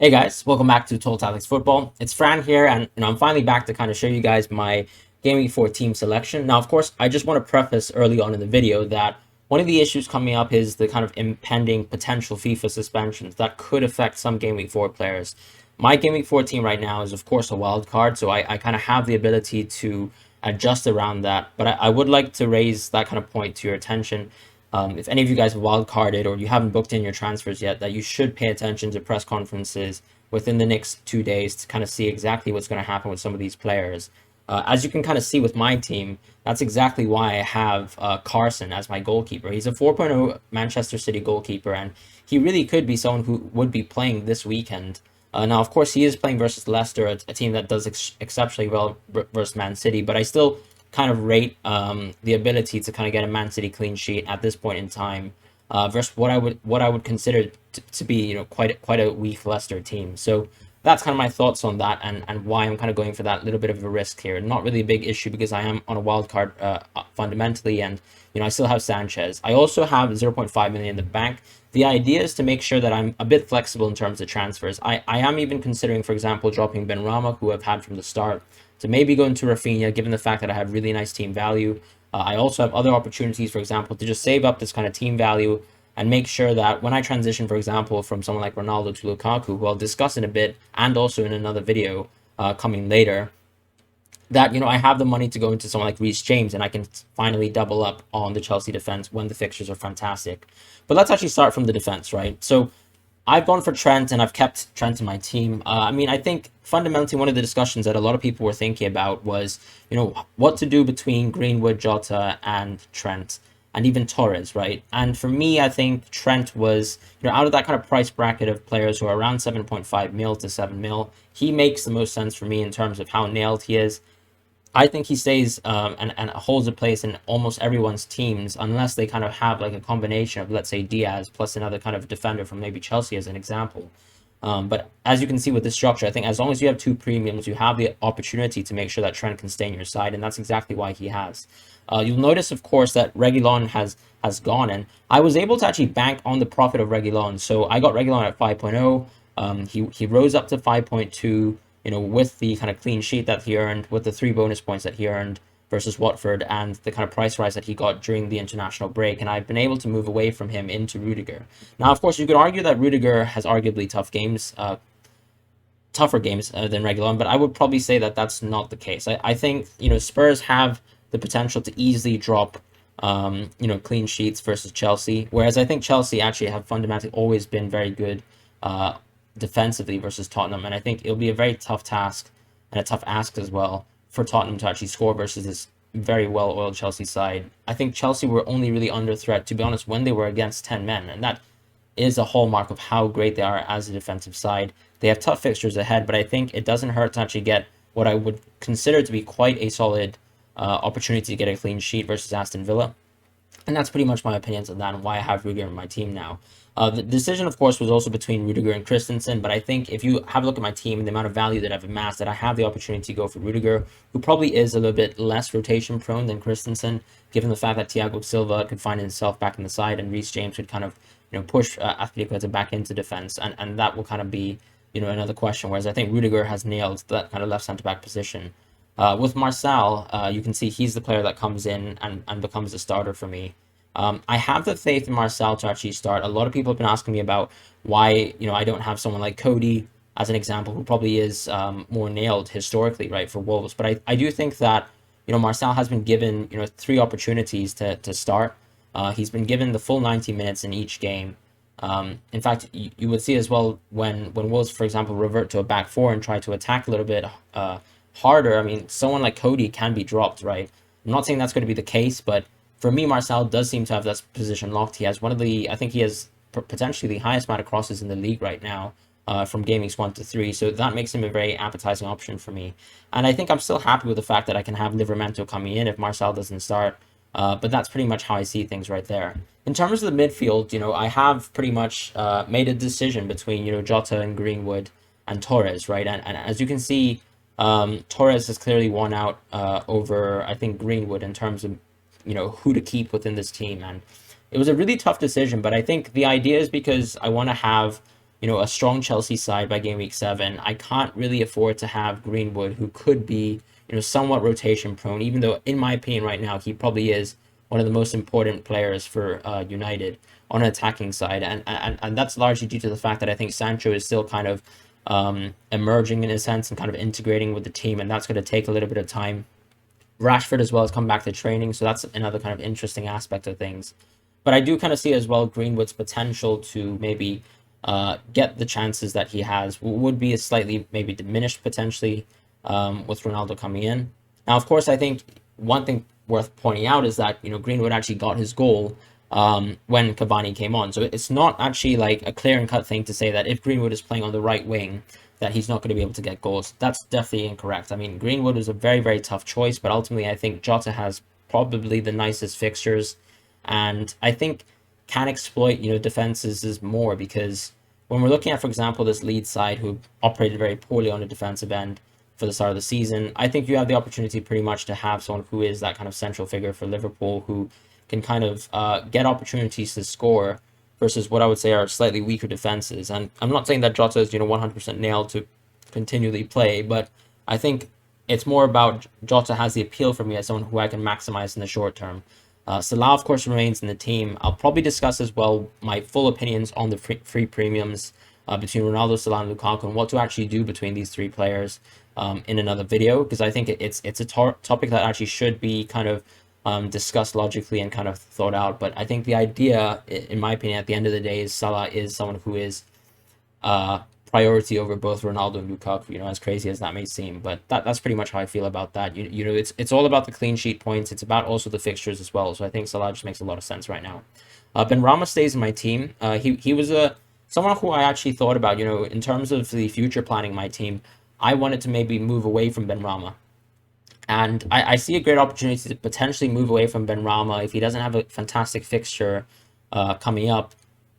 Hey guys, welcome back to Total Tactics Football. It's Fran here, and I'm finally back to kind of show you guys my Gameweek 4 team selection. Now, of course, I just want to preface early on in the video that one of the issues coming up is the kind of impending potential FIFA suspensions that could affect some Gameweek 4 players. My Gameweek 4 team right now is, of course, a wild card, so I kind of have the ability to adjust around that, but I would like to raise that kind of point to your attention. If any of you guys have wildcarded or you haven't booked in your transfers yet, that you should pay attention to press conferences within the next 2 days to kind of see exactly what's going to happen with some of these players. As you can kind of see with my team, that's exactly why I have Carson as my goalkeeper. He's a 4.0 Manchester City goalkeeper, and he really could be someone who would be playing this weekend. Now, of course, he is playing versus Leicester, a team that does exceptionally well versus Man City, but I still kind of rate the ability to kind of get a Man City clean sheet at this point in time versus what I would consider to be quite a weak Leicester team. So that's kind of my thoughts on that and why I'm kind of going for that little bit of a risk here. Not really a big issue because I am on a wild card fundamentally, and I still have Sanchez. I also have 0.5 million in the bank. The idea is to make sure that I'm a bit flexible in terms of transfers. I am even considering, for example, dropping Benrahma, who I've had from the start, to maybe go into Rafinha, given the fact that I have really nice team value. I also have other opportunities, for example, to just save up this kind of team value and make sure that when I transition, for example, from someone like Ronaldo to Lukaku, who I'll discuss in a bit and also in another video coming later, that I have the money to go into someone like Reece James and I can finally double up on the Chelsea defense when the fixtures are fantastic. But let's actually start from the defense, right? So I've gone for Trent and I've kept Trent in my team. I think fundamentally one of the discussions that a lot of people were thinking about was, what to do between Greenwood, Jota, and Trent, and even Torres, right? And for me, I think Trent was, out of that kind of price bracket of players who are around 7.5 mil to 7 mil, he makes the most sense for me in terms of how nailed he is. I think he stays and holds a place in almost everyone's teams unless they kind of have like a combination of, let's say, Diaz plus another kind of defender from maybe Chelsea as an example. But as you can see with this structure, I think as long as you have two premiums, you have the opportunity to make sure that Trent can stay in your side, and that's exactly why he has. You'll notice, of course, that Reguilon has gone, and I was able to actually bank on the profit of Reguilon. So I got Reguilon at 5.0. He rose up to 5.2. With the kind of clean sheet that he earned, with the 3 bonus points that he earned versus Watford, and the kind of price rise that he got during the international break, and I've been able to move away from him into Rudiger. Now, of course, you could argue that Rudiger has arguably tougher games than Reguilon, but I would probably say that that's not the case. I think, Spurs have the potential to easily drop, clean sheets versus Chelsea, whereas I think Chelsea actually have fundamentally always been very good defensively versus Tottenham, and I think it'll be a very tough task and a tough ask as well for Tottenham to actually score versus this very well-oiled Chelsea side. I think Chelsea were only really under threat, to be honest, when they were against 10 men, and that is a hallmark of how great they are as a defensive side. They have tough fixtures ahead, but I think it doesn't hurt to actually get what I would consider to be quite a solid opportunity to get a clean sheet versus Aston Villa. And that's pretty much my opinions on that and why I have Rudiger in my team now. The decision, of course, was also between Rudiger and Christensen, but I think if you have a look at my team and the amount of value that I've amassed, that I have the opportunity to go for Rudiger, who probably is a little bit less rotation prone than Christensen, given the fact that Thiago Silva could find himself back in the side and Reece James could kind of push Atletico back into defense, and that will kind of be another question. Whereas I think Rudiger has nailed that kind of left centre back position. With Marcel, you can see he's the player that comes in and becomes the starter for me. I have the faith in Marcel to actually start. A lot of people have been asking me about why, I don't have someone like Cody as an example, who probably is more nailed historically, right, for Wolves. But I do think that, Marcel has been given, 3 opportunities to start. He's been given the full 90 minutes in each game. In fact, you would see as well when Wolves, for example, revert to a back 4 and try to attack a little bit harder. I mean, someone like Cody can be dropped, right? I'm not saying that's going to be the case, but for me, Marcel does seem to have that position locked. He has I think he has potentially the highest amount of crosses in the league right now, from game weeks 1 to 3. So that makes him a very appetizing option for me. And I think I'm still happy with the fact that I can have Livramento coming in if Marcel doesn't start. But that's pretty much how I see things right there. In terms of the midfield, I have pretty much made a decision between, Jota and Greenwood and Torres, right? And as you can see, Torres has clearly won out over, I think, Greenwood in terms of who to keep within this team. And it was a really tough decision, but I think the idea is because I want to have a strong Chelsea side by game week 7, I can't really afford to have Greenwood, who could be, somewhat rotation prone, even though, in my opinion, right now, he probably is one of the most important players for United on an attacking side. And that's largely due to the fact that I think Sancho is still kind of emerging in a sense and kind of integrating with the team, and that's going to take a little bit of time. Rashford as well has come back to training, so that's another kind of interesting aspect of things. But I do kind of see as well Greenwood's potential to maybe get the chances that he has would be a slightly maybe diminished potentially with Ronaldo coming in. Now, of course, I think one thing worth pointing out is that Greenwood actually got his goal when Cavani came on. So it's not actually like a clear and cut thing to say that if Greenwood is playing on the right wing, that he's not going to be able to get goals. That's definitely incorrect. I mean, Greenwood is a very, very tough choice, but ultimately I think Jota has probably the nicest fixtures, and I think can exploit, defenses is more, because when we're looking at, for example, this Leeds side who operated very poorly on the defensive end for the start of the season, I think you have the opportunity pretty much to have someone who is that kind of central figure for Liverpool who can kind of get opportunities to score versus what I would say are slightly weaker defenses. And I'm not saying that Jota is 100% nailed to continually play, but I think it's more about Jota has the appeal for me as someone who I can maximize in the short term. Salah, of course, remains in the team. I'll probably discuss as well my full opinions on the free premiums between Ronaldo, Salah, and Lukaku, and what to actually do between these three players in another video, because I think it's a topic that actually should be kind of discussed logically and kind of thought out. But I think the idea, in my opinion, at the end of the day, is Salah is someone who is priority over both Ronaldo and Lukaku, as crazy as that may seem. But that's pretty much how I feel about that. It's all about the clean sheet points. It's about also the fixtures as well. So I think Salah just makes a lot of sense right now. Benrahma stays in my team. He was someone who I actually thought about, in terms of the future planning my team. I wanted to maybe move away from Benrahma. And I see a great opportunity to potentially move away from Benrahma if he doesn't have a fantastic fixture coming up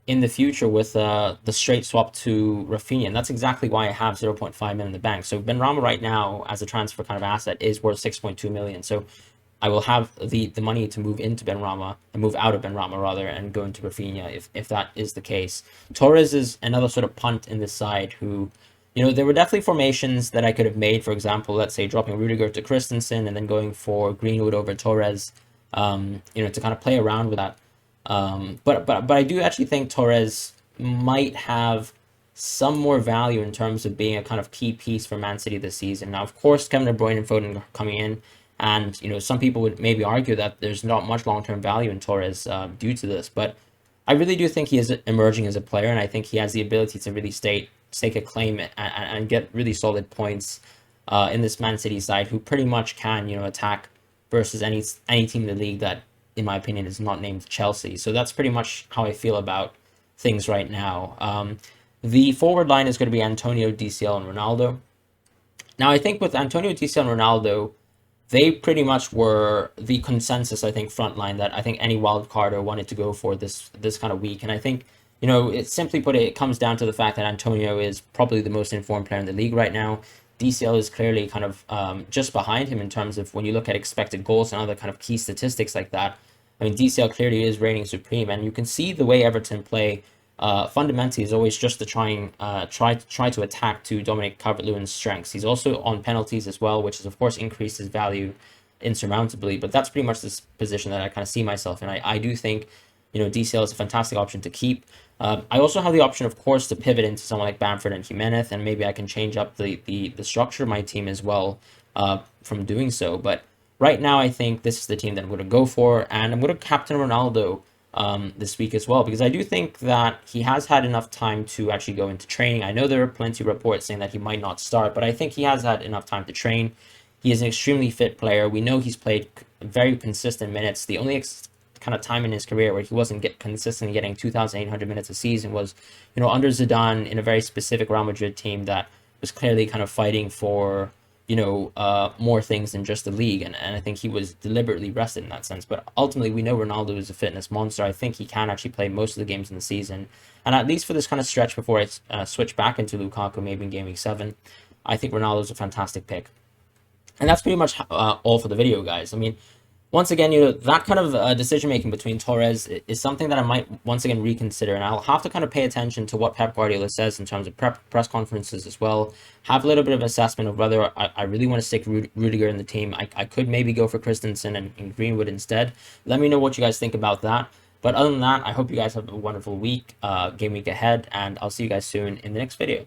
in the future with the straight swap to Rafinha. And that's exactly why I have 0.5 million in the bank. So Benrahma right now, as a transfer kind of asset, is worth 6.2 million. So I will have the money to move into Benrahma, and move out of Benrahma rather, and go into Rafinha if that is the case. Torres is another sort of punt in this side who, there were definitely formations that I could have made. For example, let's say dropping Rudiger to Christensen and then going for Greenwood over Torres, to kind of play around with that. But I do actually think Torres might have some more value in terms of being a kind of key piece for Man City this season. Now, of course, Kevin De Bruyne and Foden coming in, and some people would maybe argue that there's not much long-term value in Torres due to this, but I really do think he is emerging as a player, and I think he has the ability to really stake a claim and get really solid points in this Man City side, who pretty much can attack versus any team in the league that, in my opinion, is not named Chelsea. So that's pretty much how I feel about things right now. The forward line is going to be Antonio, DCL, and Ronaldo. Now, I think with Antonio, DCL, and Ronaldo, they pretty much were the consensus, I think, front line that I think any wildcarder wanted to go for this kind of week. And I think, it's simply put, it comes down to the fact that Antonio is probably the most informed player in the league right now. DCL is clearly kind of just behind him in terms of when you look at expected goals and other kind of key statistics like that. I mean, DCL clearly is reigning supreme, and you can see the way Everton play. Fundamentally, is always just to try to attack to dominate Calvert-Lewin's strengths. He's also on penalties as well, which has of course increased his value insurmountably. But that's pretty much this position that I kind of see myself in. I do think DCL is a fantastic option to keep. I also have the option, of course, to pivot into someone like Bamford and Jimenez, and maybe I can change up the structure of my team as well from doing so. But right now, I think this is the team that I'm going to go for, and I'm going to captain Ronaldo this week as well, because I do think that he has had enough time to actually go into training. I know there are plenty of reports saying that he might not start, but I think he has had enough time to train. He is an extremely fit player. We know he's played very consistent minutes. The only kind of time in his career where he wasn't consistently getting 2,800 minutes a season was, under Zidane in a very specific Real Madrid team that was clearly kind of fighting for more things than just the league, and I think he was deliberately rested in that sense. But ultimately, we know Ronaldo is a fitness monster. I think he can actually play most of the games in the season, and at least for this kind of stretch before I switch back into Lukaku, maybe in Game Week 7, I think Ronaldo is a fantastic pick. And that's pretty much all for the video, guys. I mean, once again, that kind of decision making between Torres is something that I might once again reconsider, and I'll have to kind of pay attention to what Pep Guardiola says in terms of press conferences as well. Have a little bit of assessment of whether I really want to stick Rudiger in the team. I could maybe go for Christensen and Greenwood instead. Let me know what you guys think about that. But other than that, I hope you guys have a wonderful week, game week ahead, and I'll see you guys soon in the next video.